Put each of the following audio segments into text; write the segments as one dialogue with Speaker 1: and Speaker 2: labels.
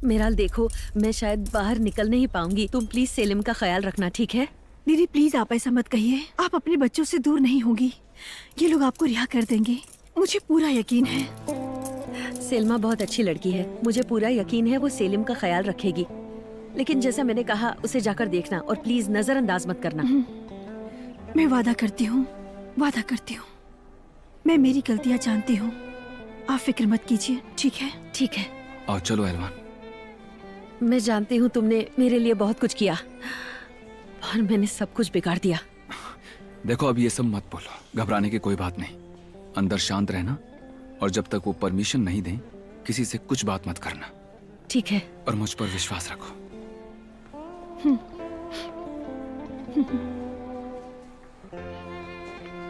Speaker 1: मेराल देखो, मैं शायद बाहर निकल नहीं पाऊंगी। तुम प्लीज सेलिम का ख्याल रखना, ठीक है?
Speaker 2: दीदी प्लीज आप ऐसा मत कहिए। आप अपने बच्चों से दूर नहीं होंगी। ये लोग आपको रिहा कर देंगे, मुझे पूरा यकीन है।
Speaker 1: सेल्मा बहुत अच्छी लड़की है, मुझे पूरा यकीन है वो सेलिम का ख्याल रखेगी। लेकिन जैसा मैंने कहा, उसे जाकर देखना और प्लीज नजरअंदाज मत करना।
Speaker 2: मैं वादा करती हूँ, वादा करती हूँ। मैं मेरी गलतियाँ जानती हूँ, आप फिक्र मत कीजिए, ठीक है?
Speaker 1: ठीक है।
Speaker 3: आओ चलो एलवान।
Speaker 1: मैं जानती हूँ तुमने मेरे लिए बहुत कुछ किया और मैंने सब कुछ बिगाड़ दिया।
Speaker 3: देखो अब ये सब मत बोलो, घबराने की कोई बात नहीं। अंदर शांत रहना और जब तक वो परमिशन नहीं दें किसी से कुछ बात मत करना।
Speaker 1: ठीक है।
Speaker 3: और मुझ पर विश्वास रखो।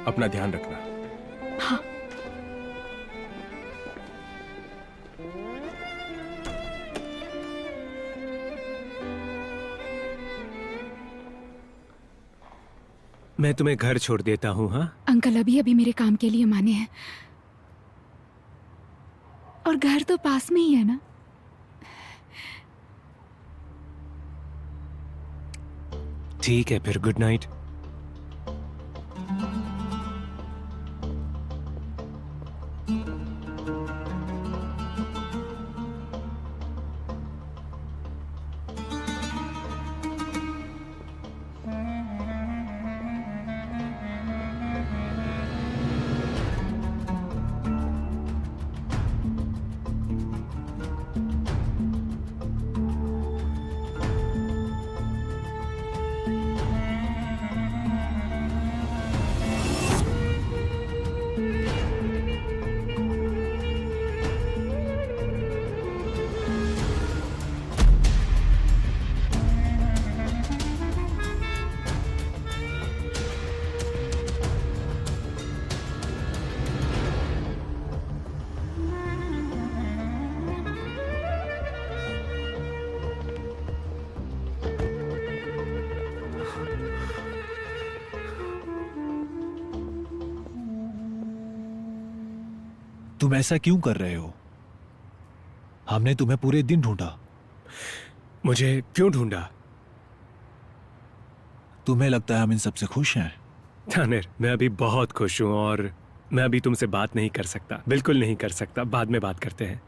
Speaker 4: अपना ध्यान रखना।
Speaker 2: हाँ।
Speaker 4: मैं तुम्हें घर छोड़ देता हूँ। हाँ
Speaker 5: अंकल अभी अभी मेरे काम के लिए माने हैं, और घर तो पास में ही है ना।
Speaker 4: ठीक है फिर, गुड नाइट।
Speaker 6: तुम ऐसा क्यों कर रहे हो? हमने तुम्हें पूरे दिन ढूंढा।
Speaker 4: मुझे क्यों ढूंढा?
Speaker 6: तुम्हें लगता है हम इन सबसे खुश हैं?
Speaker 4: तानिर, मैं अभी बहुत खुश हूं और मैं अभी तुमसे बात नहीं कर सकता, बिल्कुल नहीं कर सकता। बाद में बात करते हैं।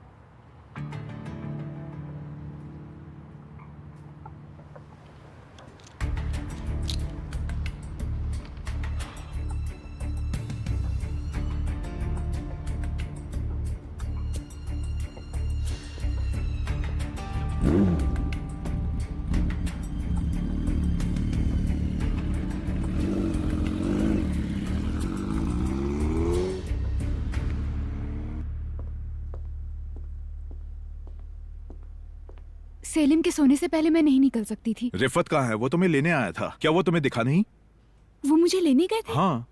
Speaker 5: सेलिम के सोने से पहले मैं नहीं निकल सकती थी।
Speaker 7: रिफत कहाँ है? वो तुम्हें लेने आया था। क्या वो तुम्हें दिखा नहीं?
Speaker 5: वो मुझे लेने गए थे?
Speaker 7: हाँ।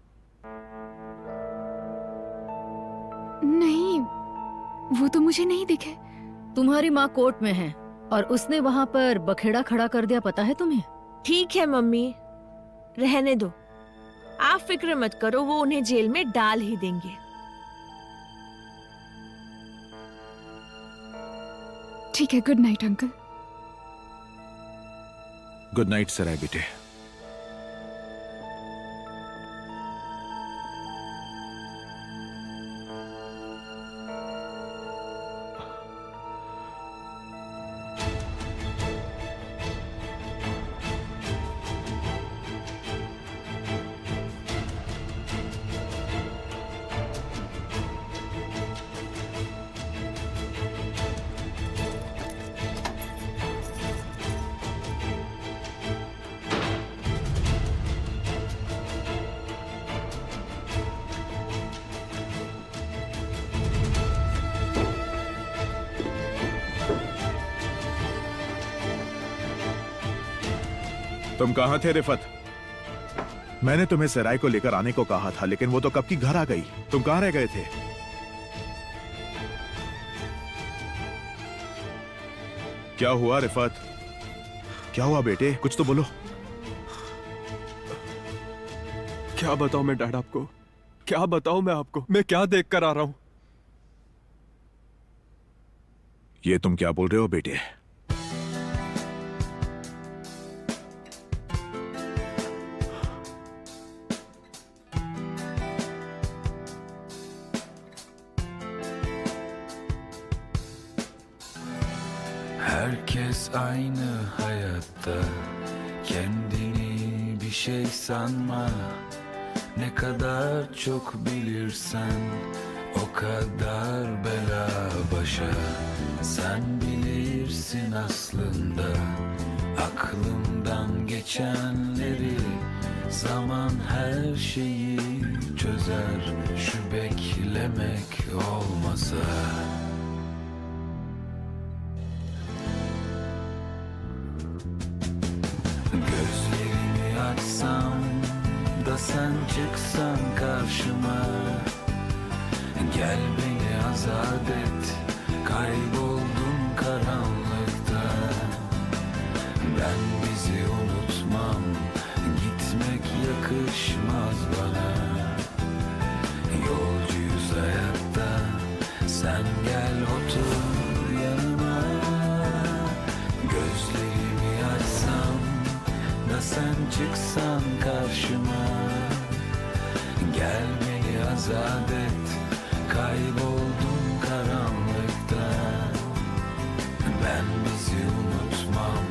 Speaker 5: नहीं, वो तो मुझे नहीं दिखे।
Speaker 8: तुम्हारी माँ कोर्ट में है और उसने वहाँ पर बखेड़ा खड़ा कर दिया, पता है तुम्हें?
Speaker 1: ठीक है मम्मी, रहने दो, आप फिक्र मत करो, वो उन्हें जेल में डाल ही देंगे।
Speaker 5: ठीक है, good night uncle.
Speaker 7: Good night सराय बेटे। तुम कहाँ थे रिफत? मैंने तुम्हें सराय को लेकर आने को कहा था, लेकिन वो तो कब की घर आ गई। तुम कहाँ रह गए थे? क्या हुआ रिफत? क्या हुआ बेटे? कुछ तो बोलो।
Speaker 9: क्या बताऊं मैं डैड आपको, क्या बताऊं मैं आपको, मैं क्या देख कर आ रहा हूं।
Speaker 7: ये तुम क्या बोल रहे हो बेटे?
Speaker 3: Herkes aynı hayatta, kendini bir şey sanma. Ne kadar çok bilirsen o kadar bela başa. Sen bilirsin aslında aklımdan geçenleri. Zaman her şeyi çözer, şu beklemek olmasa. Gözlerimi açsam da sen çıksan karşıma. Gel beni azat et, kayboldum karanlıkta. Ben bizi unutmam, gitmek yakışmaz bana. Yolcuyuz hayatta, sen gel otur yanıma. Gözlerimi açsam da sen çıksan karşıma. Gel beni azat et, kayboldum karanlıkta. Ben bizi unutmam,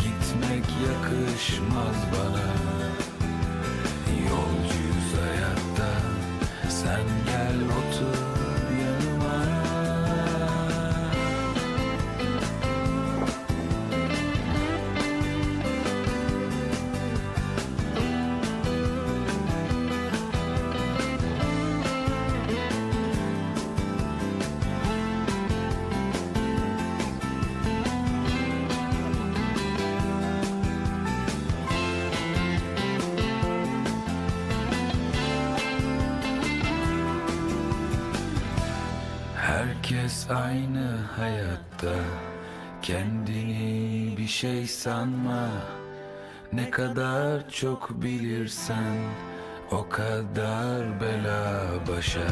Speaker 3: gitmek yakışmaz bana. Yolcuyuz hayatta, sen gel otur yanıma. Herkes aynı hayatta, kendini bir şey sanma. Ne kadar çok bilirsen o kadar bela başa.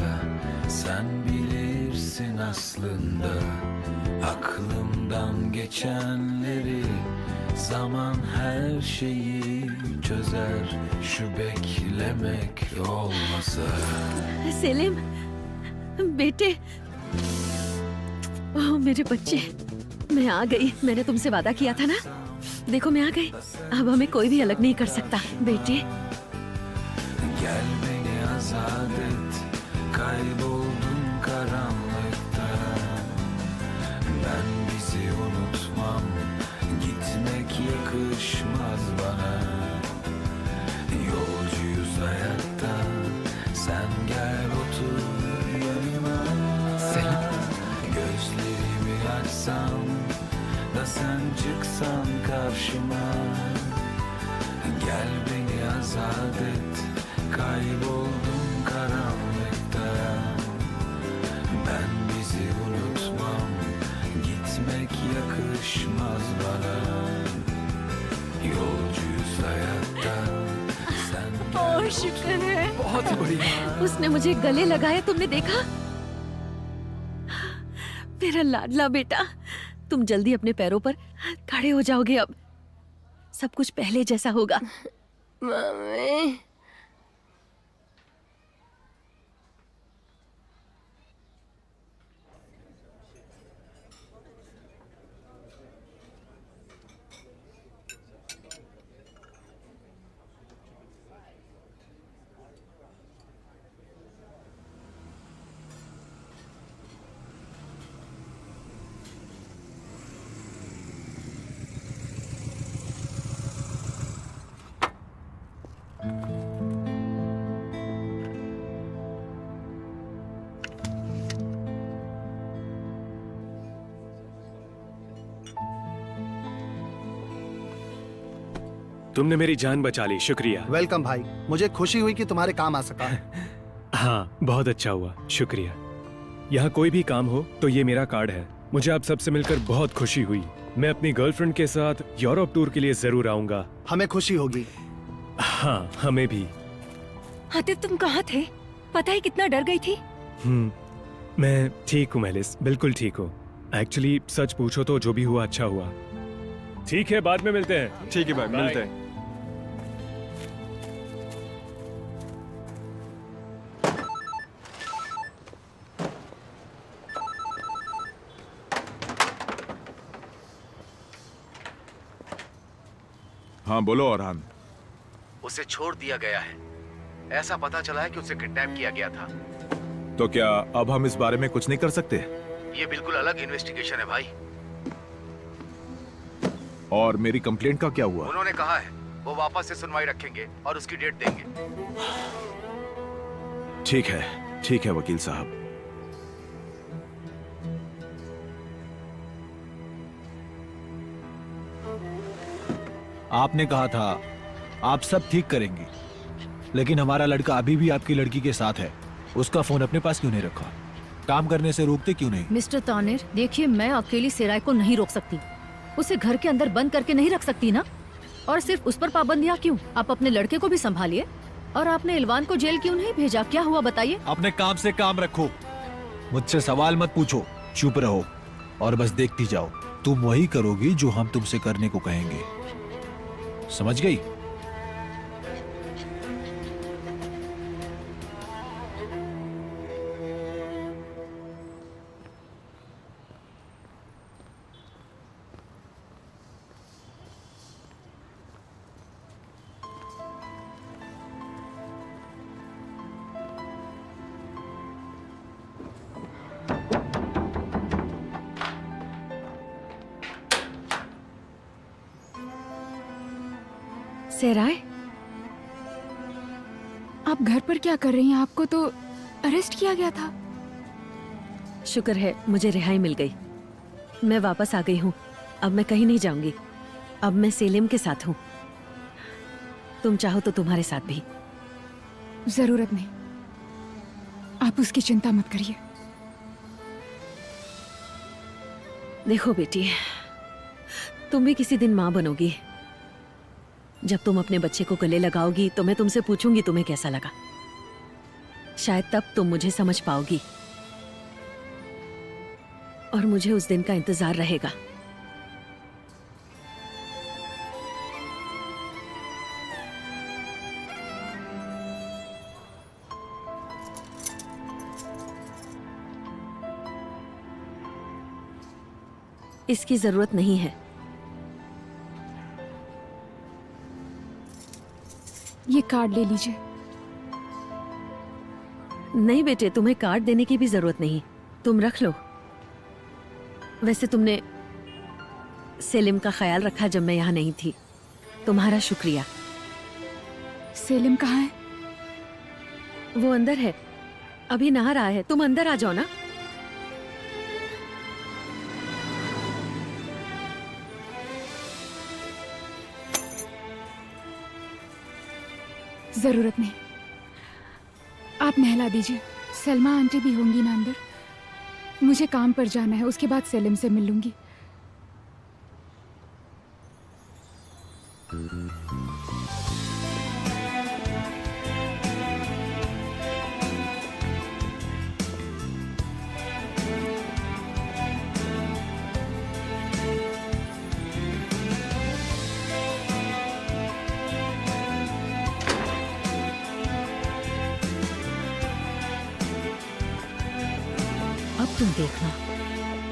Speaker 3: Sen bilirsin aslında aklımdan geçenleri. Zaman her şeyi çözer, şu beklemek olmasa.
Speaker 1: सेलिम, बेटे, ओह मेरे बच्चे, मैं आ गई। मैंने तुमसे वादा किया था ना। देखो मैं आ गई, अब हमें कोई भी अलग नहीं कर सकता बेटे।
Speaker 3: Gel beni azat et, kayboldum karanlıkta. Ben bizi unutmam, gitmek yakışmaz bana. Yolcuyuz hayatta, sen gel otur yanıma. Gözlerimi açsam da sen çıksan karşıma. Gel beni azat et, kayboldum karanlıkta. Ben bizi unutmam, gitmek yakışmaz bana. Yolcuyuz hayatta, sen gel
Speaker 1: ओह शुक्र है,
Speaker 3: बहुत ही बढ़िया।
Speaker 1: उसने मुझे गले लगाया। तुमने देखा? मेरा लाडला बेटा, तुम जल्दी अपने पैरों पर खड़े हो जाओगे। अब सब कुछ पहले जैसा होगा।
Speaker 10: मम्मी
Speaker 4: तुमने मेरी जान बचा ली, शुक्रिया।
Speaker 11: वेलकम भाई, मुझे खुशी हुई कि तुम्हारे काम आ सका।
Speaker 4: हाँ, बहुत अच्छा हुआ, शुक्रिया। यहाँ कोई भी काम हो तो ये मेरा कार्ड है। मुझे आप सबसे मिलकर बहुत खुशी हुई। मैं अपनी गर्लफ्रेंड के साथ यूरोप टूर के लिए जरूर आऊंगा।
Speaker 11: हमें खुशी होगी।
Speaker 4: हाँ, हमें भी।
Speaker 2: आदित्य, तुम कहाँ थे? पता है कितना डर गई थी।
Speaker 4: मैं ठीक हूँ मेलिस, बिल्कुल ठीक हूँ। एक्चुअली सच पूछो तो जो भी हुआ अच्छा हुआ। ठीक है, बाद में मिलते हैं।
Speaker 9: ठीक है भाई,
Speaker 4: Bye.
Speaker 9: मिलते हैं।
Speaker 7: हाँ बोलो अरहान।
Speaker 12: उसे छोड़ दिया गया है। ऐसा पता चला है कि उसे किडनैप किया गया था।
Speaker 7: तो क्या अब हम इस बारे में कुछ नहीं कर सकते?
Speaker 12: ये बिल्कुल अलग इन्वेस्टिगेशन है भाई।
Speaker 7: और मेरी कंप्लेंट का क्या हुआ?
Speaker 12: उन्होंने कहा है वो वापस से सुनवाई रखेंगे और उसकी डेट देंगे।
Speaker 7: ठीक है वकील साहब।
Speaker 6: आपने कहा था आप सब ठीक करेंगी, लेकिन हमारा लड़का अभी भी आपकी लड़की के साथ है। उसका फोन अपने पास क्यों नहीं रखा? काम करने से रोकते क्यों नहीं?
Speaker 8: मिस्टर तानिर, देखिए मैं अकेली सेराय को नहीं रोक सकती। उसे घर के अंदर बंद करके नहीं रख सकती ना। और सिर्फ उस पर पाबंदियाँ क्यों? आप अपने लड़के को भी संभालिए। और आपने इलवान को जेल क्यों नहीं भेजा? क्या हुआ बताइए।
Speaker 6: अपने काम से काम रखो, मुझसे सवाल मत पूछो, चुप रहो और बस देखती जाओ। तुम वही करोगी जो हम तुमसे करने को कहेंगे, समझ गई?
Speaker 1: सेराय,
Speaker 5: आप घर पर क्या कर रही हैं? आपको तो अरेस्ट किया गया था।
Speaker 1: शुक्र है मुझे रिहाई मिल गई। मैं वापस आ गई हूँ। अब मैं कहीं नहीं जाऊंगी। अब मैं सेलिम के साथ हूँ। तुम चाहो तो तुम्हारे साथ भी।
Speaker 5: जरूरत नहीं, आप उसकी चिंता मत करिए।
Speaker 1: देखो बेटी, तुम भी किसी दिन माँ बनोगी। जब तुम अपने बच्चे को गले लगाओगी तो मैं तुमसे पूछूंगी तुम्हें कैसा लगा। शायद तब तुम मुझे समझ पाओगी और मुझे उस दिन का इंतजार रहेगा। इसकी जरूरत नहीं है।
Speaker 5: ये कार्ड ले लीजिए।
Speaker 1: नहीं बेटे, तुम्हें कार्ड देने की भी जरूरत नहीं। तुम रख लो। वैसे तुमने सेलिम का ख्याल रखा जब मैं यहाँ नहीं थी। तुम्हारा शुक्रिया।
Speaker 5: सेलिम कहाँ है?
Speaker 1: वो अंदर है, अभी नहा रहा है। तुम अंदर आ जाओ ना।
Speaker 5: जरूरत नहीं, आप नहला दीजिए। सलमा आंटी भी होंगी ना अंदर। मुझे काम पर जाना है, उसके बाद सेलिम से मिल लूंगी।
Speaker 8: अब तुम देखना,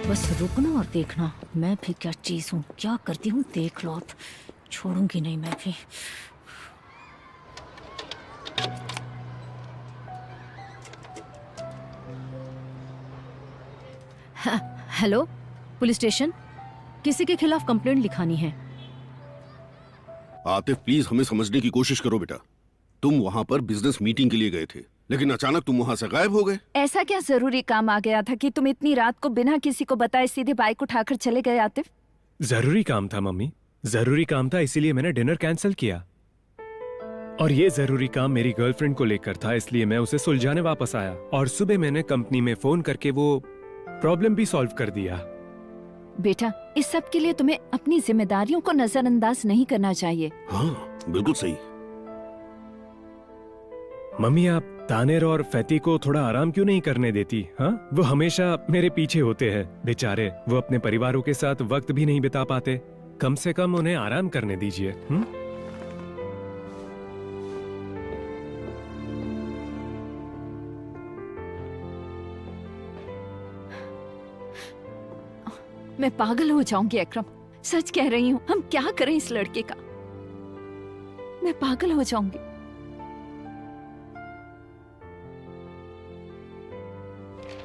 Speaker 8: बस रुकना और देखना मैं भी क्या चीज हूँ, क्या करती हूँ देख लो। अब छोड़ूंगी नहीं मैं भी। Hello, police station. किसी के खिलाफ कंप्लेंट लिखानी है।
Speaker 13: आतिफ प्लीज हमें समझने की कोशिश करो बेटा। तुम वहाँ पर बिजनेस मीटिंग के लिए गए थे, लेकिन अचानक तुम वहाँ से गायब हो गए।
Speaker 2: ऐसा क्या जरूरी काम आ गया था कि तुम इतनी रात को बिना किसी को बताए सीधे बाइक उठाकर चले गए आतिफ?
Speaker 4: जरूरी काम था मम्मी, जरूरी काम था, इसीलिए मैंने डिनर कैंसिल किया। और ये जरूरी काम मेरी गर्लफ्रेंड को लेकर था, इसलिए मैं उसे सुलझाने वापस आया। और सुबह मैंने कंपनी में फोन करके वो प्रॉब्लम भी सॉल्व कर दिया।
Speaker 2: बेटा, इस सब के लिए तुम्हें अपनी जिम्मेदारियों को नजरअंदाज नहीं करना चाहिए।
Speaker 13: हाँ बिल्कुल सही।
Speaker 4: मम्मी आप तानेर और फैती को थोड़ा आराम क्यों नहीं करने देती? हाँ, वो हमेशा मेरे पीछे होते हैं बेचारे। वो अपने परिवारों के साथ वक्त भी नहीं बिता पाते। कम से कम उन्हें आराम करने दीजिए।
Speaker 2: मैं पागल हो जाऊंगी अकरम, सच कह रही हूँ। हम क्या करें इस लड़के का? मैं पागल हो जाऊंगी।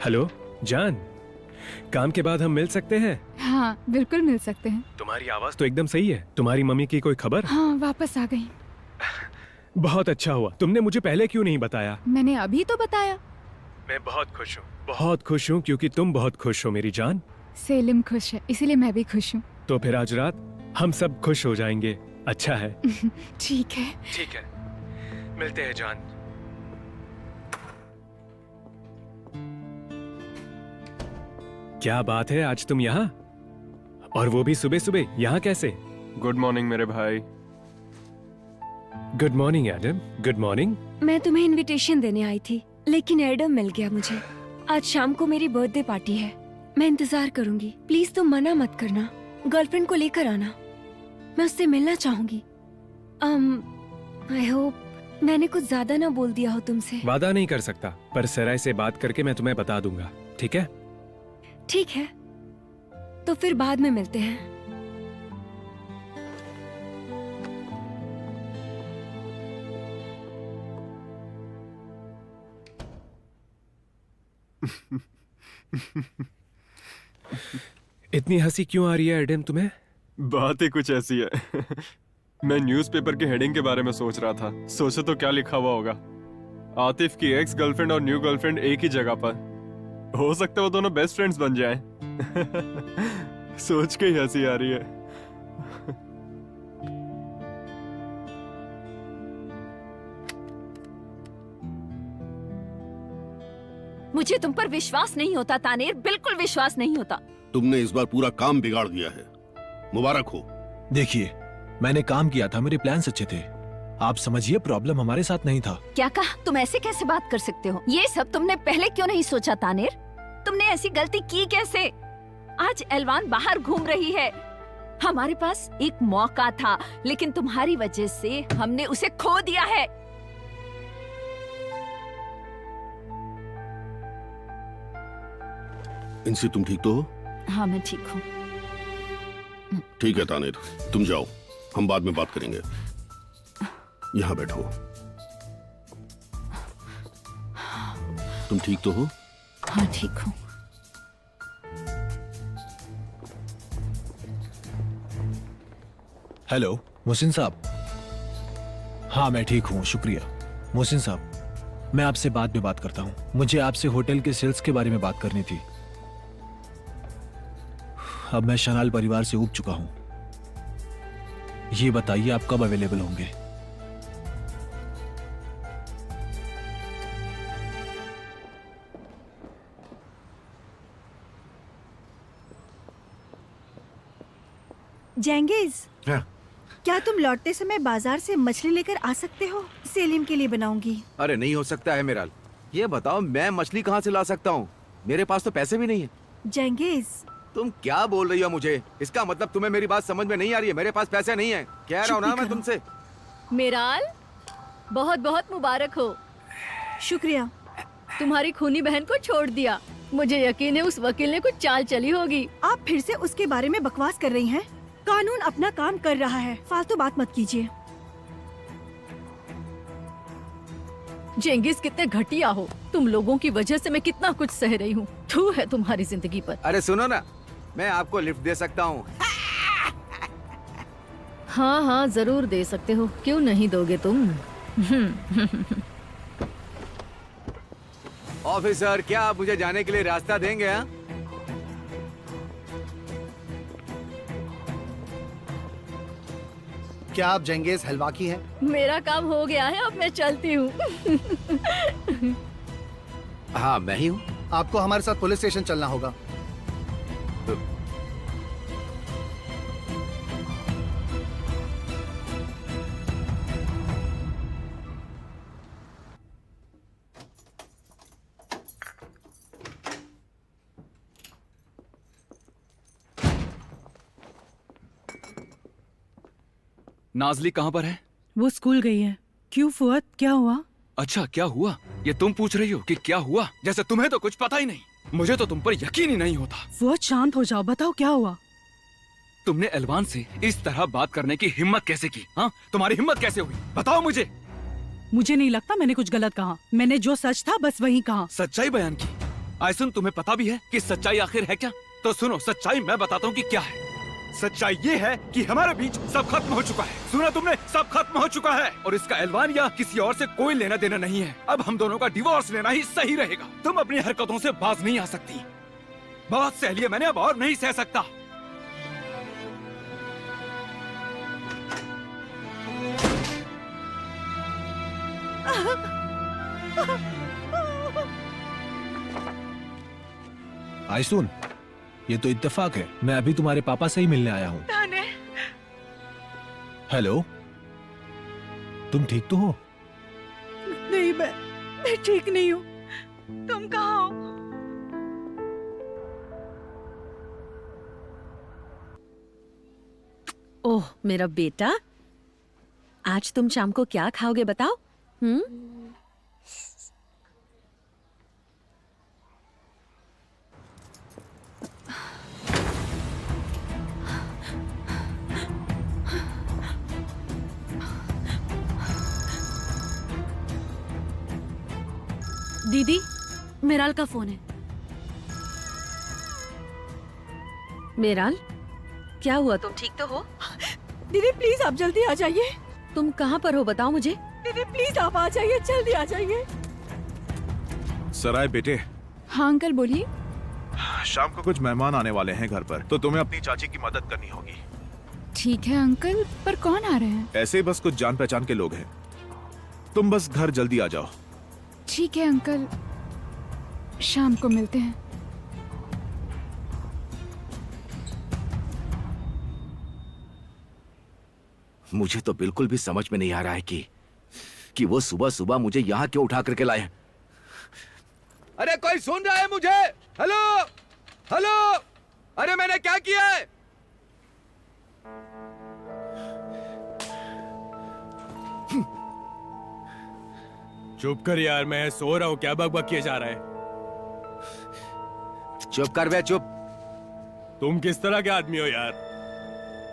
Speaker 4: हेलो जान, काम के बाद हम मिल सकते हैं?
Speaker 5: हाँ बिल्कुल मिल सकते हैं।
Speaker 4: तुम्हारी आवाज तो एकदम सही है। तुम्हारी मम्मी की कोई खबर?
Speaker 5: हाँ वापस आ गई।
Speaker 4: बहुत अच्छा हुआ। तुमने मुझे पहले क्यों नहीं बताया?
Speaker 5: मैंने अभी तो बताया।
Speaker 4: मैं बहुत खुश हूँ, बहुत खुश हूँ, क्योंकि तुम बहुत खुश हो मेरी जान।
Speaker 5: सेलिम खुश है, इसीलिए मैं भी खुश हूँ।
Speaker 4: तो फिर आज रात हम सब खुश हो जाएंगे। अच्छा है।
Speaker 5: ठीक है।
Speaker 4: ठीक है, मिलते हैं जान। क्या बात है, आज तुम यहाँ, और वो भी सुबह सुबह यहाँ कैसे?
Speaker 9: गुड मॉर्निंग मेरे भाई।
Speaker 4: Good morning Adam. Good morning.
Speaker 2: मैं तुम्हें इनविटेशन देने आई थी, लेकिन एडम मिल गया मुझे। आज शाम को मेरी बर्थडे पार्टी है। मैं इंतजार करूंगी। प्लीज तुम मना मत करना। गर्लफ्रेंड को लेकर आना। मैं उससे मिलना चाहूंगी। आई होप मैंने कुछ ज्यादा ना बोल दिया हो तुमसे।
Speaker 4: वादा नहीं कर सकता, पर सराय से बात करके मैं तुम्हें बता दूंगा। ठीक है?
Speaker 2: ठीक है, तो फिर बाद में मिलते हैं।
Speaker 4: इतनी हंसी क्यों आ रही है एडम तुम्हें?
Speaker 9: बात ही कुछ ऐसी है। मैं न्यूज़पेपर के हेडिंग के बारे में सोच रहा था। सोचो तो क्या लिखा हुआ होगा। आतिफ की एक्स गर्लफ्रेंड और न्यू गर्लफ्रेंड एक ही जगह पर। हो सकता है वो दोनों बेस्ट फ्रेंड्स बन जाएं। सोच के ही हंसी आ रही है।
Speaker 2: मुझे तुम पर विश्वास नहीं होता तानेर, बिल्कुल विश्वास नहीं होता।
Speaker 13: तुमने इस बार पूरा काम बिगाड़ दिया है। मुबारक हो।
Speaker 6: देखिए, मैंने काम किया था, मेरे प्लान्स अच्छे थे। आप समझिए, प्रॉब्लम हमारे साथ नहीं था।
Speaker 2: क्या कहा? तुम ऐसे कैसे बात कर सकते हो? ये सब तुमने पहले क्यों नहीं सोचा तानेर? तुमने ऐसी गलती की कैसे? आज एलवान बाहर घूम रही है। हमारे पास एक मौका था, लेकिन तुम्हारी वजह से हमने उसे खो दिया है।
Speaker 13: इनसे तुम ठीक तो हो?
Speaker 2: हाँ मैं ठीक हूँ।
Speaker 13: ठीक है तानेर, तुम जाओ, हम बाद में बात करेंगे। यहाँ बैठो। तुम ठीक तो हो?
Speaker 2: हाँ ठीक हूँ।
Speaker 6: हेलो मोहसिन साहब। हाँ मैं ठीक हूँ, शुक्रिया। मोहसिन साहब, मैं आपसे बाद में बात करता हूँ। मुझे आपसे होटल के सेल्स के बारे में बात करनी थी। अब मैं शनाल परिवार से ऊब चुका हूँ। ये बताइए आप कब अवेलेबल होंगे?
Speaker 2: जेंगिज,
Speaker 12: हाँ।
Speaker 2: क्या तुम लौटते समय बाजार से मछली लेकर आ सकते हो? सेलिम के लिए बनाऊंगी।
Speaker 12: अरे नहीं हो सकता है मेराल। ये बताओ, मैं मछली कहाँ से ला सकता हूँ? मेरे पास तो पैसे भी नहीं है।
Speaker 2: जेंगिज,
Speaker 12: तुम क्या बोल रही हो मुझे? इसका मतलब तुम्हें मेरी बात समझ में नहीं आ रही है। मेरे पास पैसे नहीं है, कह रहा हूँ ना मैं तुमसे।
Speaker 8: मेराल, बहुत बहुत मुबारक हो।
Speaker 2: शुक्रिया।
Speaker 8: तुम्हारी खूनी बहन को छोड़ दिया। मुझे यकीन है उस वकील ने कुछ चाल चली होगी।
Speaker 2: आप फिर से उसके बारे में बकवास कर रही हैं? कानून अपना काम कर रहा है, फालतू बात मत कीजिए।
Speaker 8: जेंगिस, कितने घटिया हो तुम। लोगों की वजह से मैं कितना कुछ सह रही हूँ। थू है तुम्हारी जिंदगी पर।
Speaker 12: अरे सुनो ना, मैं आपको लिफ्ट दे सकता हूँ।
Speaker 8: हाँ हाँ जरूर दे सकते हो, क्यों नहीं दोगे तुम?
Speaker 12: ऑफिसर, क्या आप मुझे जाने के लिए रास्ता देंगे? हाँ?
Speaker 11: क्या आप जेंगेज हलवाकी हैं?
Speaker 8: मेरा काम हो गया है, अब मैं चलती हूँ।
Speaker 12: हाँ मैं ही हूँ।
Speaker 11: आपको हमारे साथ पुलिस स्टेशन चलना होगा।
Speaker 3: नाजली कहाँ पर है?
Speaker 1: वो स्कूल गई है। क्यों फुआद, क्या हुआ?
Speaker 3: अच्छा, क्या हुआ ये तुम पूछ रही हो कि क्या हुआ? जैसे तुम्हें तो कुछ पता ही नहीं। मुझे तो तुम पर यकीन ही नहीं होता।
Speaker 1: फुआद शांत हो जाओ, बताओ क्या हुआ?
Speaker 3: तुमने एलवान से इस तरह बात करने की हिम्मत कैसे की? हाँ, तुम्हारी हिम्मत कैसे हुई? बताओ मुझे।
Speaker 1: मुझे नहीं लगता मैंने कुछ गलत कहा। मैंने जो सच था बस वही कहा।
Speaker 3: सच्चाई बयान की। आयसुन, तुम्हें पता भी है कि सच्चाई आखिर है क्या? तो सुनो, सच्चाई मैं बताता हूँ कि क्या है। सच्चाई ये है कि हमारे बीच सब खत्म हो चुका है। सुना तुमने? सब खत्म हो चुका है और इसका एलवान या किसी और से कोई लेना देना नहीं है। अब हम दोनों का डिवोर्स लेना ही सही रहेगा। तुम अपनी हरकतों से बाज नहीं आ सकती। बहुत सह लिया मैंने, अब और नहीं सह सकता।
Speaker 6: आयसुन, ये तो इत्तेफाक है। मैं अभी तुम्हारे पापा से ही मिलने आया हूँ। हेलो, तुम ठीक तो हो?
Speaker 1: नहीं, मैं ठीक नहीं हूँ। तुम कहाँ हो? ओह मेरा बेटा, आज तुम शाम को क्या खाओगे बताओ?
Speaker 8: दीदी, मेराल का फोन है।
Speaker 1: मेराल, क्या हुआ? तुम ठीक तो हो? दीदी प्लीज आप जल्दी आ जाइए। तुम कहाँ पर हो बताओ मुझे। दीदी प्लीज आप आ जाइए, जल्दी आ जाइए।
Speaker 7: सराय बेटे,
Speaker 5: हाँ अंकल बोलिए।
Speaker 7: शाम को कुछ मेहमान आने वाले हैं घर पर, तो तुम्हें अपनी चाची की मदद करनी होगी।
Speaker 5: ठीक है अंकल, पर कौन आ रहे हैं?
Speaker 7: ऐसे ही बस कुछ जान पहचान के लोग हैं। तुम बस घर जल्दी आ जाओ।
Speaker 5: ठीक है अंकल, शाम को मिलते हैं।
Speaker 12: मुझे तो बिल्कुल भी समझ में नहीं आ रहा है कि वो सुबह सुबह मुझे यहाँ क्यों उठा करके लाए हैं। अरे कोई सुन रहा है मुझे? हेलो हेलो, अरे मैंने क्या किया है?
Speaker 4: चुप कर यार, मैं सो रहा हूँ। क्या बकबक किए जा रहा है?
Speaker 12: चुप कर बे, चुप।
Speaker 4: तुम किस तरह के आदमी हो यार?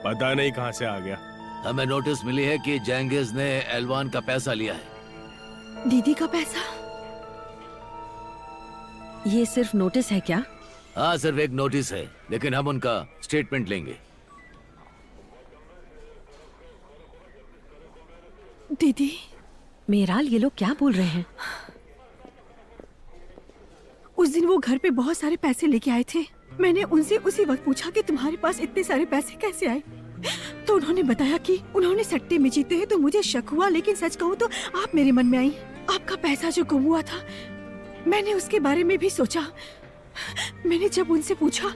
Speaker 4: पता नहीं कहाँ से आ गया।
Speaker 12: हमें नोटिस मिली है कि जेंगिस ने एलवान का पैसा लिया है।
Speaker 1: दीदी का पैसा? ये सिर्फ नोटिस है क्या?
Speaker 12: हाँ, सिर्फ एक नोटिस है, लेकिन हम उनका स्टेटमेंट लेंगे।
Speaker 1: दीदी, मेराल, ये लोग क्या बोल रहे हैं? उस दिन वो घर पे बहुत सारे पैसे लेके आए थे। मैंने उनसे उसी वक्त पूछा कि तुम्हारे पास इतने सारे पैसे कैसे आए, तो उन्होंने बताया कि उन्होंने सट्टे में जीते हैं। तो मुझे शक हुआ, लेकिन सच कहूँ तो आप मेरे मन में आई। आपका पैसा जो गुम हुआ था, मैंने उसके बारे में भी सोचा। मैंने जब उनसे पूछा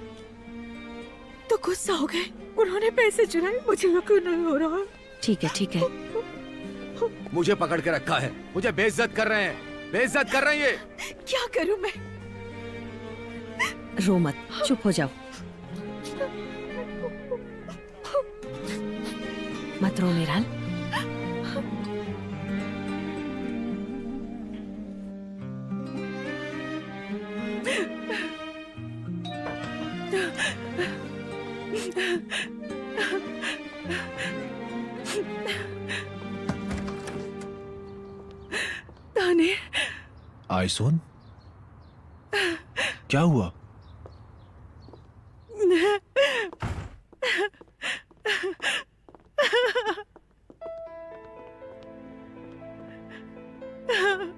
Speaker 1: तो गुस्सा हो गए। उन्होंने पैसे चुराए। मुझे यकीन नहीं हो रहा। ठीक है ठीक है।
Speaker 12: मुझे पकड़ के रखा है, मुझे बेइज्जत कर रहे हैं, बेइज्जत कर रहे हैं ये।
Speaker 1: क्या करूं मैं? रो मत, चुप हो जाओ। मत रो मेराल। ताने,
Speaker 6: आयसुन, क्या हुआ?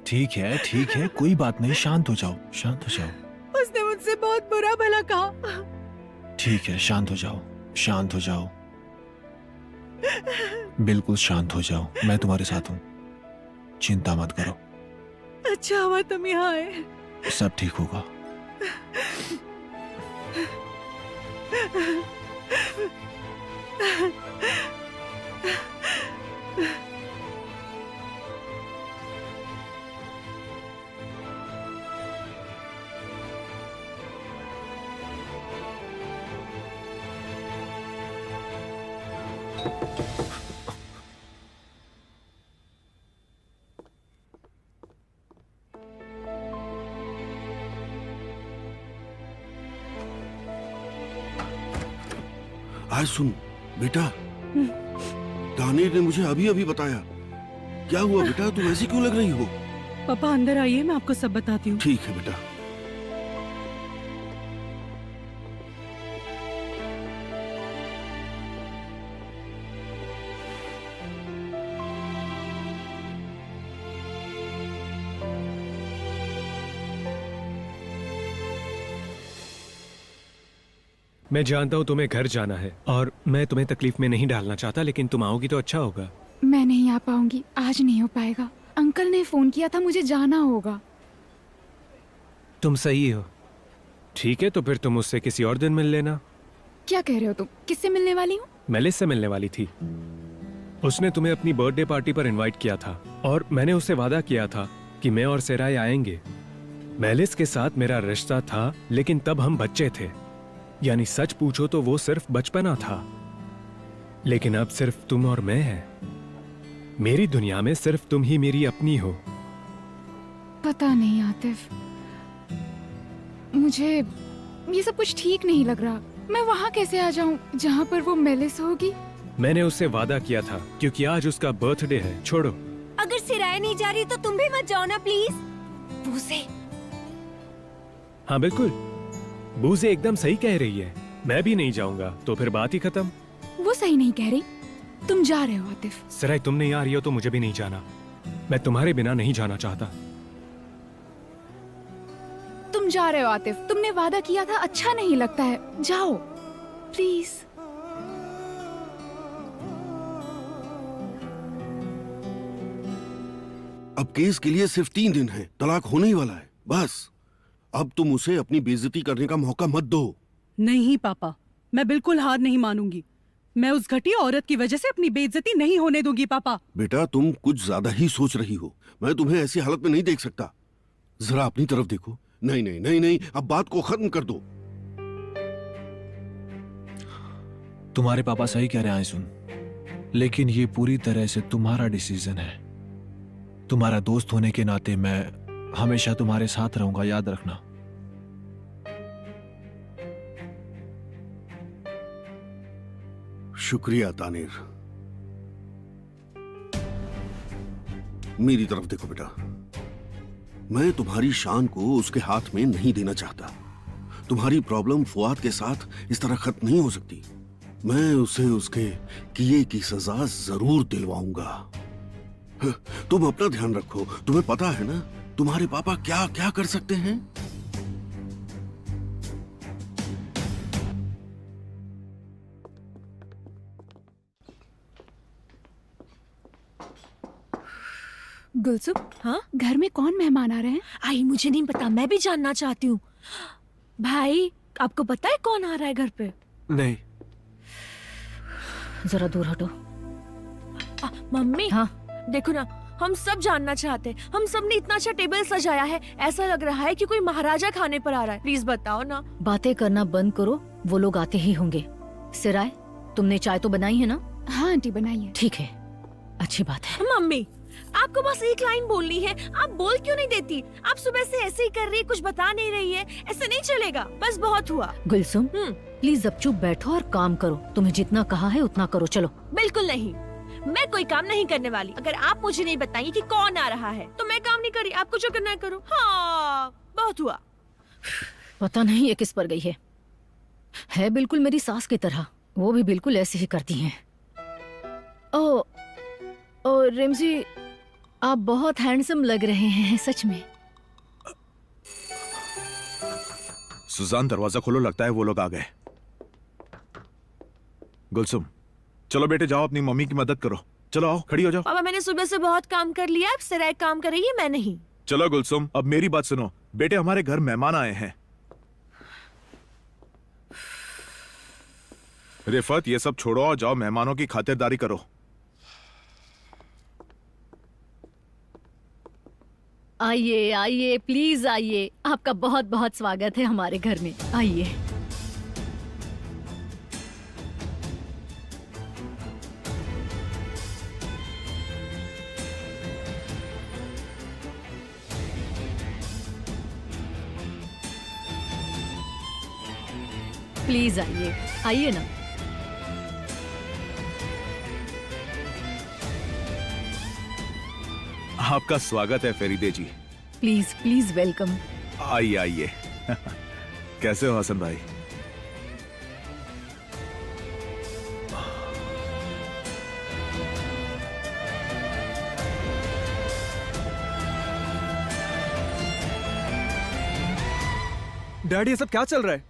Speaker 6: ठीक है, कोई बात नहीं। शांत हो जाओ, शांत हो जाओ।
Speaker 1: उसने मुझसे बहुत बुरा भला कहा।
Speaker 6: ठीक है, शांत हो जाओ, शांत हो जाओ, बिल्कुल शांत हो जाओ। मैं तुम्हारे साथ हूँ, चिंता मत करो।
Speaker 1: अच्छा हुआ तुम यहाँ आए।
Speaker 6: सब ठीक होगा।
Speaker 13: आज सुन बेटा, तानीर ने मुझे अभी अभी बताया। क्या हुआ बेटा, तुम ऐसी क्यों लग रही हो?
Speaker 1: पापा अंदर आइए, मैं आपको सब बताती हूँ।
Speaker 13: ठीक है बेटा।
Speaker 4: मैं जानता हूँ तुम्हें घर जाना है और मैं तुम्हें तकलीफ में नहीं डालना चाहता, लेकिन तुम आओगी तो अच्छा होगा।
Speaker 5: मैं नहीं आ पाऊंगी, आज नहीं हो पाएगा। अंकल ने फोन किया था, मुझे जाना होगा।
Speaker 4: तुम सही हो। ठीक है, तो फिर तुम उससे किसी और दिन मिल लेना।
Speaker 5: क्या कह रहे हो तुम? किससे मिलने वाली हूँ?
Speaker 4: मेलिस से मिलने वाली थी। उसने तुम्हें अपनी बर्थडे पार्टी पर इनवाइट किया था और मैंने उससे वादा किया था कि मैं और सेराय आएंगे। मेलिस के साथ मेरा रिश्ता था, लेकिन तब हम बच्चे थे। यानी सच पूछो तो वो सिर्फ बचपना था, लेकिन अब सिर्फ तुम और मैं हैं। मेरी दुनिया में सिर्फ तुम ही मेरी अपनी हो।
Speaker 5: पता नहीं आतिफ, मुझे ये सब कुछ ठीक नहीं लग रहा। मैं वहाँ कैसे आ जाऊँ जहाँ पर वो मेलिस होगी?
Speaker 4: मैंने उससे वादा किया था क्योंकि आज उसका बर्थडे है। छोड़ो।
Speaker 2: अगर सिराय नहीं जा रही तो तुम भी मत जाओ ना प्लीज। बूसे।
Speaker 4: हाँ बिल्कुल, बूजे एकदम सही कह रही है। मैं भी नहीं जाऊंगा, तो फिर बात ही खत्म।
Speaker 5: वो सही नहीं कह रही, तुम जा रहे हो आतिफ।
Speaker 4: सराय तुम नहीं आ रही हो तो मुझे भी नहीं जाना। मैं तुम्हारे बिना नहीं जाना चाहता।
Speaker 5: तुम जा रहे हो आतिफ, तुमने वादा किया था, अच्छा नहीं लगता है। जाओ प्लीज।
Speaker 13: अब केस के लिए सिर्फ 3 दिन है, तलाक होने ही वाला है। बस अब तुम उसे अपनी बेइज्जती करने का मौका मत दो।
Speaker 1: नहीं पापा, मैं बिल्कुल हार नहीं मानूंगी। मैं उस घटिया औरत की वजह से अपनी बेइज्जती नहीं होने दूंगी पापा।
Speaker 13: बेटा तुम कुछ ज्यादा ही सोच रही हो। मैं तुम्हें ऐसी हालत में नहीं देख सकता। जरा अपनी तरफ देखो। नहीं नहीं नहीं नहीं, अब बात को खत्म कर दो।
Speaker 6: तुम्हारे पापा सही कह रहे हैं सुन, लेकिन ये पूरी तरह से तुम्हारा डिसीजन है। तुम्हारा दोस्त होने के नाते मैं हमेशा तुम्हारे साथ रहूंगा, याद रखना।
Speaker 13: शुक्रिया तानीर। मेरी तरफ देखो बेटा, मैं तुम्हारी शान को उसके हाथ में नहीं देना चाहता। तुम्हारी प्रॉब्लम फुआद के साथ इस तरह खत्म नहीं हो सकती। मैं उसे उसके किए की सजा जरूर दिलवाऊंगा। तुम अपना ध्यान रखो। तुम्हें पता है ना तुम्हारे पापा क्या क्या कर सकते हैं।
Speaker 2: गुलसुम, हाँ
Speaker 5: घर में कौन मेहमान आ रहे हैं?
Speaker 2: आई मुझे नहीं पता, मैं भी जानना चाहती हूँ। भाई आपको पता है कौन आ रहा है घर पे?
Speaker 9: नहीं।
Speaker 8: जरा दूर हटो।
Speaker 2: मम्मी,
Speaker 8: हाँ
Speaker 2: देखो ना, हम सब जानना चाहते हैं। हम सब ने इतना अच्छा टेबल सजाया है, ऐसा लग रहा है कि कोई महाराजा खाने पर आ रहा है। प्लीज बताओ ना।
Speaker 8: बातें करना बंद करो, वो लोग आते ही होंगे। सिराय, तुमने चाय तो बनाई है ना?
Speaker 5: हाँ आंटी बनाई है।
Speaker 8: ठीक है, अच्छी बात है।
Speaker 2: मम्मी, आपको बस एक लाइन बोलनी है, आप बोल क्यों नहीं देती? आप सुबह से ऐसे ही कर रही, कुछ बता नहीं रही है। ऐसे नहीं चलेगा, बस बहुत हुआ।
Speaker 8: गुलसुम, प्लीज अब चुप बैठो और काम करो। तुम्हें जितना कहा है उतना करो। चलो।
Speaker 2: बिल्कुल नहीं, मैं कोई काम नहीं करने वाली। अगर आप मुझे नहीं बताएंगे कि कौन आ रहा है तो मैं काम नहीं करी। आपको जो करना है करो। हाँ, बहुत हुआ।
Speaker 8: पता नहीं ये किस पर गई है बिल्कुल मेरी सास की तरह। वो भी बिल्कुल ऐसे ही करती हैं। ओ रिमजी, आप बहुत हैंडसम लग रहे हैं सच में।
Speaker 7: सुजान दरवाजा खोलो, लगता है वो लोग आ गए। गुलसुम चलो बेटे, जाओ अपनी मम्मी की मदद करो। चलो आओ, खड़ी हो जाओ।
Speaker 2: पापा मैंने सुबह से बहुत काम कर लिया, अब सिराय काम कर रही है, मैं नहीं।
Speaker 7: चलो गुलसुम, अब मेरी बात सुनो। बेटे हमारे घर मेहमान आए हैं। रिफत ये सब छोड़ो और जाओ मेहमानों की खातिरदारी करो।
Speaker 8: आइए आइए, प्लीज आइए। आपका बहुत बहुत स्वागत है हमारे घर में। आइए। प्लीज आइए, आइए ना।
Speaker 7: आपका स्वागत है फेरीदे जी।
Speaker 8: Please please welcome.
Speaker 7: आइए आइए। कैसे हो हसन भाई?
Speaker 9: डैडी ये सब क्या चल रहा है?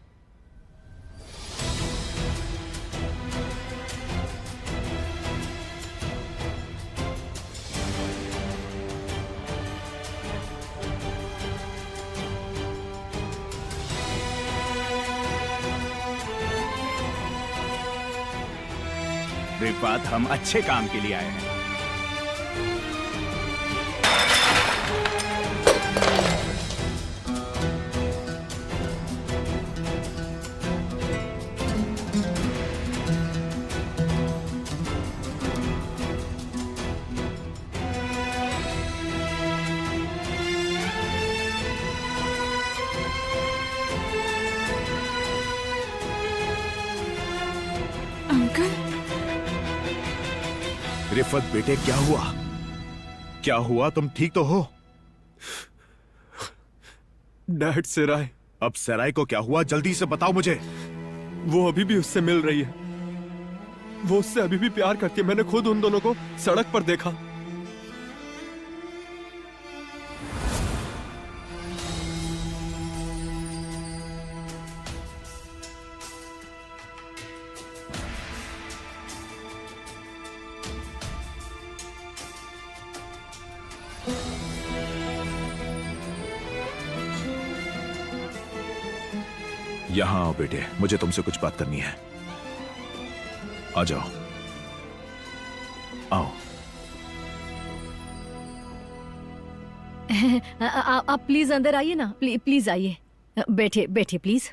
Speaker 3: रिफात, हम अच्छे काम के लिए आए हैं।
Speaker 5: अंकल,
Speaker 7: रिफत बेटे, क्या हुआ? क्या हुआ? तुम ठीक तो हो?
Speaker 9: डैड सेराय।
Speaker 7: अब सेराय को क्या हुआ? जल्दी से बताओ मुझे।
Speaker 9: वो अभी भी उससे मिल रही है। वो उससे अभी भी प्यार करती है। मैंने खुद उन दोनों को सड़क पर देखा।
Speaker 7: यहां आओ बेटे, मुझे तुमसे कुछ बात करनी है। आ जाओ, आओ।
Speaker 8: आप प्लीज अंदर आइए ना। प्लीज आइए। बैठिए बैठिए प्लीज।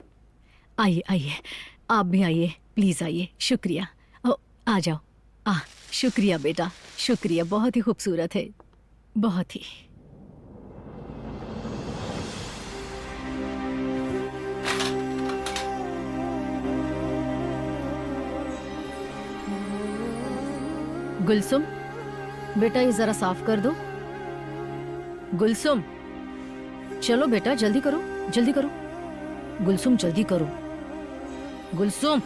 Speaker 8: आइए आइए, आप भी आइए, प्लीज आइए। शुक्रिया। आ जाओ। शुक्रिया बेटा, शुक्रिया। बहुत ही खूबसूरत है, बहुत ही। गुलसुम, बेटा ये जरा साफ कर दो। गुलसुम, चलो बेटा जल्दी करो, जल्दी करो। गुलसुम जल्दी करो। गुलसुम।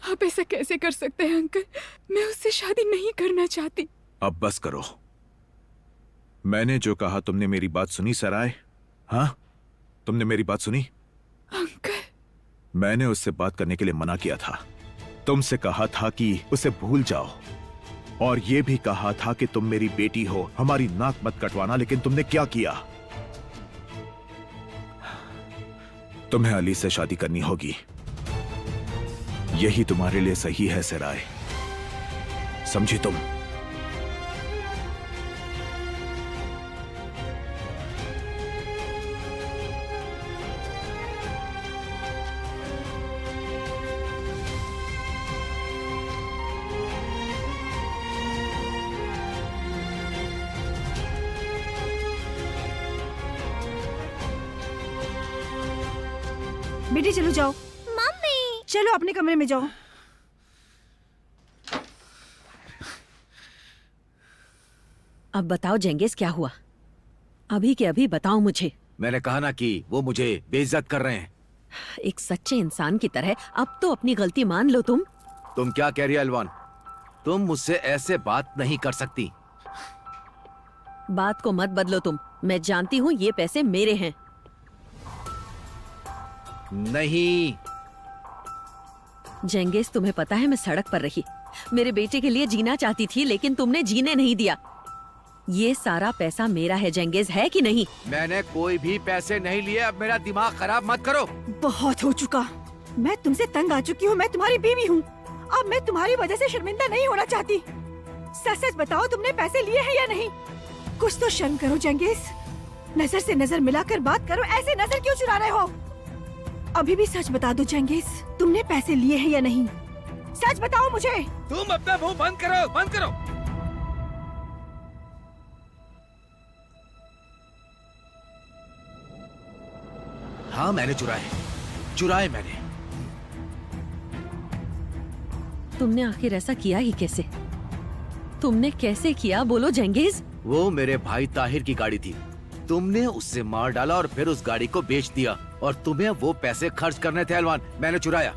Speaker 5: आप ऐसा कैसे कर सकते हैं अंकल? मैं उससे शादी नहीं करना चाहती।
Speaker 7: अब बस करो। मैंने जो कहा, तुमने मेरी बात सुनी सराय? हाँ, तुमने मेरी बात सुनी?
Speaker 5: अंकल,
Speaker 7: मैंने उससे बात करने के लिए मना किया था। तुमसे कहा था कि उसे भूल जाओ, और यह भी कहा था कि तुम मेरी बेटी हो, हमारी नाक मत कटवाना। लेकिन तुमने क्या किया? तुम्हें अली से शादी करनी होगी। यही तुम्हारे लिए सही है सराय, समझी तुम?
Speaker 2: बेटी चलो जाओ।
Speaker 10: मम्मी,
Speaker 2: चलो अपने कमरे में जाओ।
Speaker 1: अब बताओ जेंगिस, क्या हुआ? अभी के अभी बताओ मुझे।
Speaker 12: मैंने कहा ना कि वो मुझे बेइज्जत कर रहे हैं।
Speaker 1: एक सच्चे इंसान की तरह अब तो अपनी गलती मान लो तुम।
Speaker 12: तुम क्या कह रही हो अलवान? तुम मुझसे ऐसे बात नहीं कर सकती।
Speaker 1: बात को मत बदलो तुम। मैं जानती हूँ ये पैसे मेरे हैं।
Speaker 12: नहीं।
Speaker 1: जेंगिस, तुम्हें पता है मैं सड़क पर रही, मेरे बेटे के लिए जीना चाहती थी, लेकिन तुमने जीने नहीं दिया। ये सारा पैसा मेरा है जेंगिस, है कि नहीं?
Speaker 12: मैंने कोई भी पैसे नहीं लिए। अब मेरा दिमाग खराब मत करो।
Speaker 2: बहुत हो चुका। मैं तुमसे तंग आ चुकी हूँ। मैं तुम्हारी बीवी हूँ। अब मैं तुम्हारी वजह से शर्मिंदा नहीं होना चाहती। सच सच बताओ, तुमने पैसे लिए हैं या नहीं? कुछ तो शर्म करो जेंगिस। नजर से नजर मिलाकर बात करो। ऐसे नजर क्यों चुरा रहे हो? अभी भी सच बता दो जेंगिस, तुमने पैसे लिए हैं या नहीं? सच बताओ मुझे।
Speaker 12: तुम अपना मुंह बंद करो, बंद करो। हाँ मैंने चुराए मैंने।
Speaker 1: तुमने आखिर ऐसा किया ही कैसे? तुमने कैसे किया, बोलो जेंगिस।
Speaker 12: वो मेरे भाई ताहिर की गाड़ी थी, तुमने उससे मार डाला और फिर उस गाड़ी को बेच दिया, और तुम्हें वो पैसे खर्च करने थे अलवान, मैंने चुराया।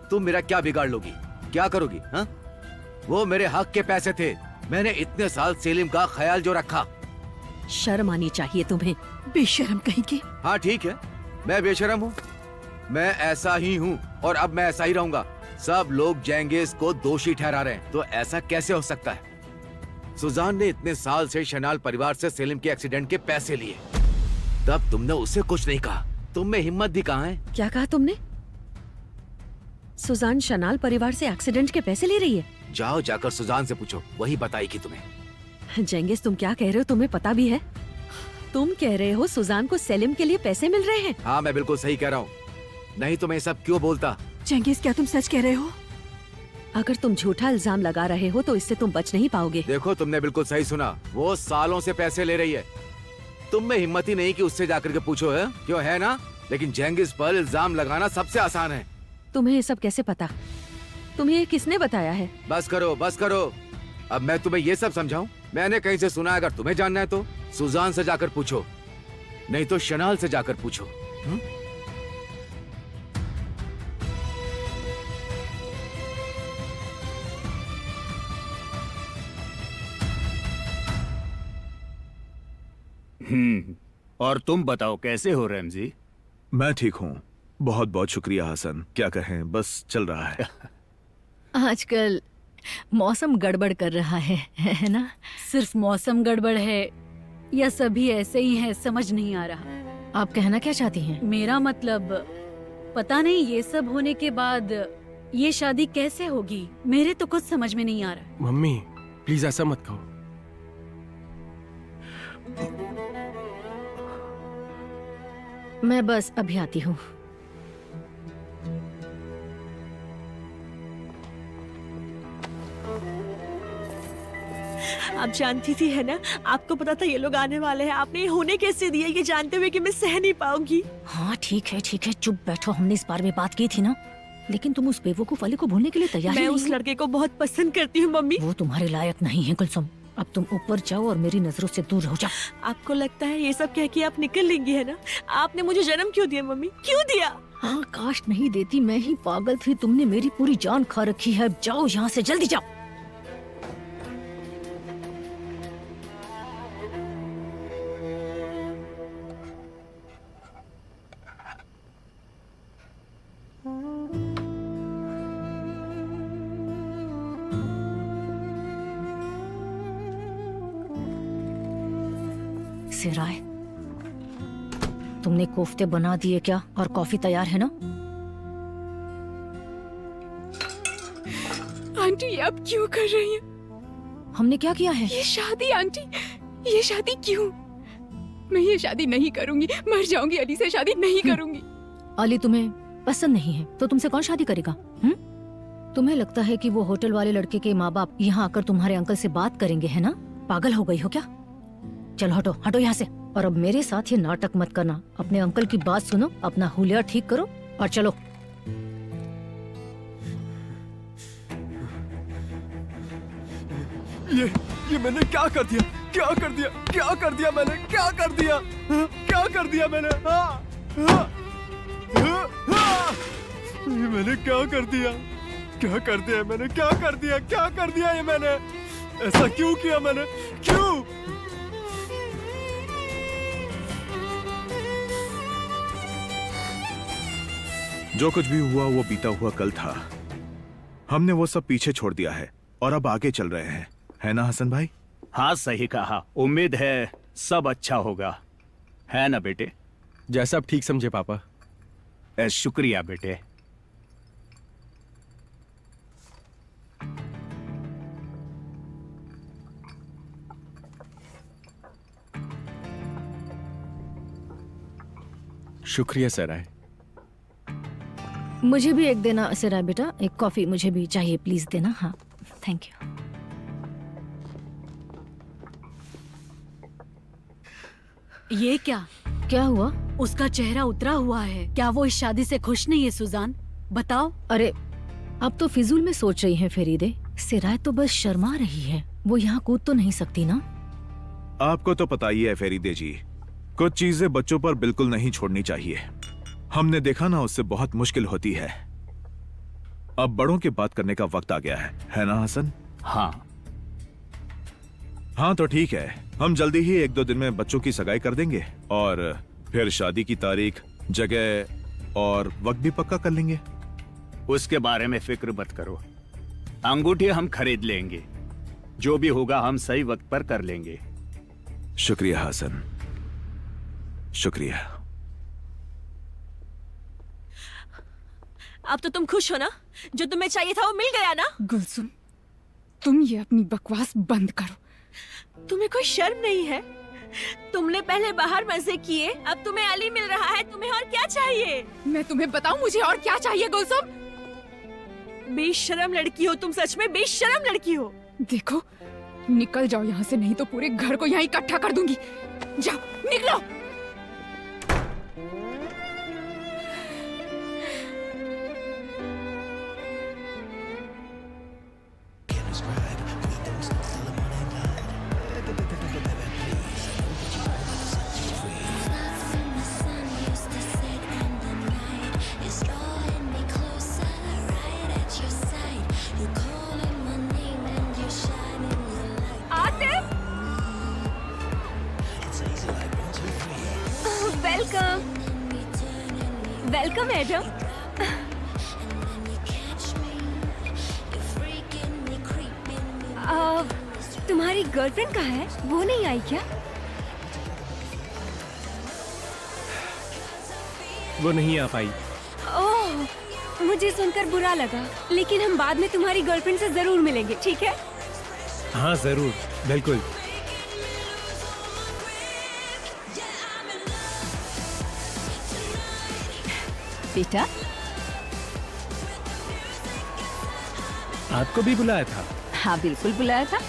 Speaker 12: तुम मेरा क्या बिगाड़ लोगी, क्या करोगी? हाँ, वो मेरे हक के पैसे थे, मैंने इतने साल सेलिम का ख्याल जो रखा।
Speaker 1: शर्म आनी चाहिए तुम्हें, बेशर्म कहीं की।
Speaker 12: हाँ ठीक है, मैं बेशर्म हूँ, मैं ऐसा ही हूँ, और अब मैं ऐसा ही रहूंगा। सब लोग जेंगिस को दोषी ठहरा रहे हैं, तो ऐसा कैसे हो सकता है? सुजान ने इतने साल से शनाल परिवार से सेलिम के एक्सीडेंट के पैसे लिए, तब तुमने उससे कुछ नहीं कहा। तुम में हिम्मत भी कहाँ है?
Speaker 1: क्या कहा तुमने? सुजान शनाल परिवार से एक्सीडेंट के पैसे ले रही है?
Speaker 12: जाओ जाकर सुजान से पूछो, वही बताएगी तुम्हें।
Speaker 1: जेंगिस तुम क्या कह रहे हो, तुम्हें पता भी है? तुम कह रहे हो सुजान को सेलिम के लिए पैसे मिल रहे हैं?
Speaker 12: हाँ मैं बिल्कुल सही कह रहा हूँ, नहीं तो मैं सब क्यों बोलता।
Speaker 1: जेंगिस क्या तुम सच कह रहे हो? अगर तुम झूठा इल्जाम लगा रहे हो तो इससे तुम बच नहीं पाओगे।
Speaker 12: देखो तुमने बिल्कुल सही सुना, वो सालों से पैसे ले रही है, तुम में हिम्मत ही नहीं कि उससे जाकर के पूछो, है क्यों? है ना? लेकिन जेंगिस पर इल्जाम लगाना सबसे आसान है।
Speaker 1: तुम्हें ये सब कैसे पता? तुम्हें ये किसने बताया है?
Speaker 12: बस करो, अब मैं तुम्हें ये सब समझाऊं? मैंने कहीं से सुना, अगर तुम्हें जानना है तो सुजान से जाकर पूछो, नहीं तो शनाल से जाकर पूछो।
Speaker 3: और तुम बताओ कैसे हो रैमजी?
Speaker 7: मैं ठीक हूँ, बहुत बहुत शुक्रिया हसन। क्या कहें, बस चल रहा है।
Speaker 8: आजकल मौसम गड़बड़ कर रहा है ना?
Speaker 14: सिर्फ मौसम गड़बड़ है या सभी ऐसे ही है, समझ नहीं आ रहा।
Speaker 8: आप कहना क्या चाहती हैं?
Speaker 14: मेरा मतलब, पता नहीं ये सब होने के बाद ये शादी कैसे होगी, मेरे तो कुछ समझ में नहीं आ रहा।
Speaker 4: मम्मी प्लीज ऐसा मत कहो।
Speaker 8: मैं बस अभी आती हूँ।
Speaker 1: आप जानती थी है ना, आपको पता था ये लोग आने वाले हैं, आपने ये होने कैसे दिया, ये जानते हुए कि मैं सह नहीं पाऊंगी।
Speaker 8: हाँ ठीक है, चुप बैठो, हमने इस बारे में बात की थी ना। लेकिन तुम उस बेवकूफ वाले को भूलने के लिए तैयार
Speaker 1: मैं
Speaker 8: नहीं
Speaker 1: उस
Speaker 8: हो।
Speaker 1: लड़के को बहुत पसंद करती हूँ मम्मी।
Speaker 8: वो तुम्हारे लायक नहीं है कुलसुम, अब तुम ऊपर जाओ और मेरी नजरों से दूर हो जाओ।
Speaker 1: आपको लगता है ये सब कह के आप निकल लेंगी है ना? आपने मुझे जन्म क्यों दिया मम्मी, क्यों दिया?
Speaker 8: हाँ काश नहीं देती, मैं ही पागल थी, तुमने मेरी पूरी जान खा रखी है। अब जाओ यहाँ से, जल्दी जाओ। सिराय, तुमने कोफ्ते बना दिए क्या? और कॉफी तैयार है ना?
Speaker 5: आंटी ये आप क्यों कर रही हैं?
Speaker 8: हमने क्या किया है?
Speaker 5: ये शादी आंटी, ये शादी क्यों? मैं ये शादी नहीं करूंगी, मर जाऊंगी, अली से शादी नहीं करूंगी।
Speaker 8: अली तुम्हें पसंद नहीं है तो तुमसे कौन शादी करेगा? तुम्हें लगता है कि वो होटल वाले लड़के के माँ बाप यहाँ आकर तुम्हारे अंकल से बात करेंगे, है ना? पागल हो गई हो क्या? चलो हटो हटो यहाँ से, और अब मेरे साथ ये नाटक मत करना। अपने अंकल की बात सुनो, अपना हुलिया ठीक करो और चलो।
Speaker 9: ये मैंने क्या कर दिया? क्या कर दिया? क्या कर दिया मैंने? क्या कर दिया? हाँ? क्या कर दिया मैंने? हाँ? हाँ? हाँ? हाँ? ये मैंने क्या कर दिया? क्या कर दिया मैंने? क्या कर दिया? क्या कर दिया ये मैंने? ऐसा क्यों किया मैंने? क्यों?
Speaker 7: जो कुछ भी हुआ वो बीता हुआ कल था, हमने वो सब पीछे छोड़ दिया है और अब आगे चल रहे हैं, है ना हसन भाई?
Speaker 3: हाँ सही कहा, उम्मीद है सब अच्छा होगा, है ना बेटे?
Speaker 4: जैसा आप ठीक समझे पापा।
Speaker 3: शुक्रिया बेटे।
Speaker 4: शुक्रिया सराय।
Speaker 8: मुझे भी एक देना सिराय बेटा, एक कॉफी मुझे भी चाहिए, प्लीज देना। हाँ थैंक यू।
Speaker 14: ये क्या?
Speaker 8: क्या हुआ?
Speaker 14: उसका चेहरा उतरा हुआ है। क्या वो इस शादी से खुश नहीं है सुजान? बताओ।
Speaker 8: अरे अब तो फिजूल में सोच रही हैं फेरीदे। सिराय तो बस शर्मा रही है, वो यहाँ कूद तो नहीं सकती ना।
Speaker 7: आपको तो पता ही है फेरीदे जी, कुछ चीजें बच्चों पर बिल्कुल नहीं छोड़नी चाहिए। हमने देखा ना, उससे बहुत मुश्किल होती है। अब बड़ों की बात करने का वक्त आ गया है ना हसन?
Speaker 12: हाँ
Speaker 7: हाँ तो ठीक है, हम जल्दी ही 1-2 दिन में बच्चों की सगाई कर देंगे और फिर शादी की तारीख, जगह और वक्त भी पक्का कर लेंगे।
Speaker 12: उसके बारे में फिक्र मत करो, अंगूठी हम खरीद लेंगे। जो भी होगा हम सही वक्त पर कर लेंगे।
Speaker 7: शुक्रिया हसन, शुक्रिया।
Speaker 1: अब तो तुम खुश हो ना? जो तुम्हें चाहिए था वो मिल गया ना?
Speaker 5: गुलसुम, तुम ये अपनी बकवास बंद करो।
Speaker 1: तुम्हें कोई शर्म नहीं है? तुमने पहले बाहर मजे किए, अब तुम्हें अली मिल रहा है, तुम्हें और क्या चाहिए?
Speaker 5: मैं तुम्हें बताऊं मुझे और क्या चाहिए गुलसुम?
Speaker 1: बेशरम लड़की हो तुम, सच में बेशरम लड़की हो।
Speaker 5: देखो, निकल जाओ यहाँ से, नहीं तो पूरे घर को यहाँ इकट्ठा कर दूंगी। जाओ, निकलो।
Speaker 2: Welcome welcome Adam. तुम्हारी गर्लफ्रेंड कहाँ है? वो नहीं आई क्या?
Speaker 4: वो नहीं आ पाई।
Speaker 2: ओह, मुझे सुनकर बुरा लगा, लेकिन हम बाद में तुम्हारी गर्लफ्रेंड से जरूर मिलेंगे, ठीक है?
Speaker 4: हाँ जरूर, बिल्कुल।
Speaker 8: बेटा,
Speaker 4: आपको भी बुलाया था?
Speaker 8: हाँ बिल्कुल बुलाया था।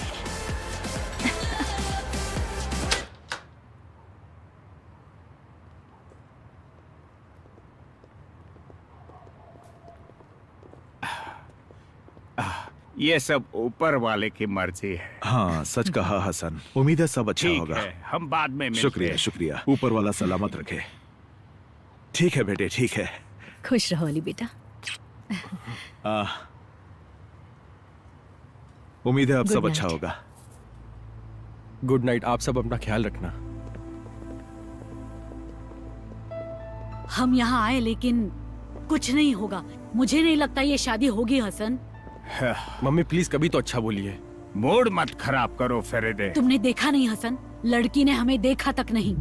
Speaker 12: ये सब ऊपर वाले की मर्जी है।
Speaker 7: हाँ सच कहा हसन, उम्मीद है सब अच्छा
Speaker 12: ठीक
Speaker 7: होगा।
Speaker 12: है, हम बाद में मिलते
Speaker 7: शुक्रिया
Speaker 12: हैं।
Speaker 7: शुक्रिया, ऊपर वाला सलामत रखे। ठीक है बेटे, ठीक है।
Speaker 8: खुश रहो अली बेटा।
Speaker 7: उम्मीद है अब
Speaker 8: Good
Speaker 7: सब अच्छा
Speaker 8: night.
Speaker 7: होगा।
Speaker 9: Good night. आप सब अपना ख्याल रखना।
Speaker 14: हम यहाँ आए लेकिन कुछ नहीं होगा। मुझे नहीं लगता ये शादी होगी हसन।
Speaker 9: मम्मी प्लीज कभी तो अच्छा बोलिए।
Speaker 12: मूड मत खराब करो फेरीदे।
Speaker 14: तुमने देखा नहीं हसन, लड़की ने हमें देखा तक नहीं।